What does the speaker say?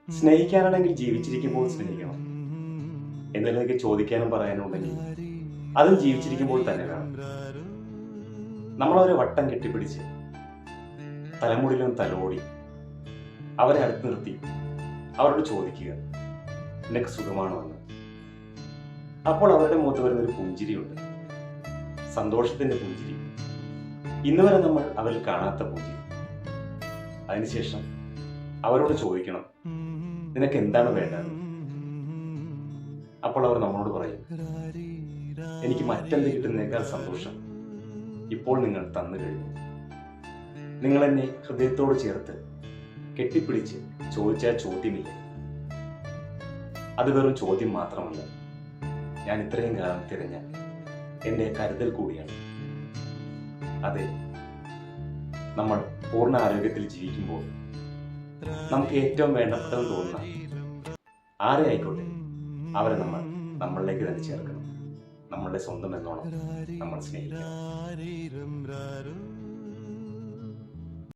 സ്നേഹിക്കാനാണെങ്കിൽ ജീവിച്ചിരിക്കുമ്പോൾ സ്നേഹിക്കണം. എന്തെങ്കിലുമൊക്കെ ചോദിക്കാനും പറയാനും ഉണ്ടെങ്കിൽ അതും ജീവിച്ചിരിക്കുമ്പോൾ തന്നെ വേണം. നമ്മളവരെ വട്ടം കെട്ടിപ്പിടിച്ച് തലമുടിയിലും തലോടി അവരെ അടുത്ത് നിർത്തി അവരോട് ചോദിക്കുക, നിനക്ക് സുഖമാണോ എന്ന്. അപ്പോൾ അവരുടെ മുഖത്ത് വരുന്നൊരു പുഞ്ചിരിയുണ്ട്, സന്തോഷത്തിന്റെ പുഞ്ചിരി. ഇന്ന് വരെ നമ്മൾ അവരിൽ കാണാത്ത പുഞ്ചിരി. അതിനുശേഷം അവരോട് ചോദിക്കണം, നിനക്ക് എന്താണ് വേണ്ടത്? അപ്പോൾ അവർ നമ്മളോട് പറയും, എനിക്ക് മറ്റെന്ത് കിട്ടുന്നതിനേക്കാൾ സന്തോഷം ഇപ്പോൾ നിങ്ങൾ തന്നു കഴിഞ്ഞു. നിങ്ങൾ എന്നെ ഹൃദയത്തോട് ചേർത്ത് കെട്ടിപ്പിടിച്ച് ചോദിച്ച ചോദ്യമില്ല. അത് വെറും ചോദ്യം മാത്രമല്ല, ഞാൻ ഇത്രയും കാലം തിരഞ്ഞ എൻ്റെ കരുതൽ കൂടിയാണ്. അതെ, നമ്മൾ പൂർണ്ണ ആരോഗ്യത്തിൽ ജീവിക്കുമ്പോൾ നമുക്ക് ഏറ്റവും വേണ്ടപ്പെട്ടെന്ന് തോന്നുന്ന ആരെ ആയിക്കോട്ടെ അവരെ നമ്മൾ നമ്മളിലേക്ക് തന്നെ ചേർക്കണം. നമ്മളുടെ സ്വന്തം എന്നോണം നമ്മൾ സ്നേഹിക്കണം.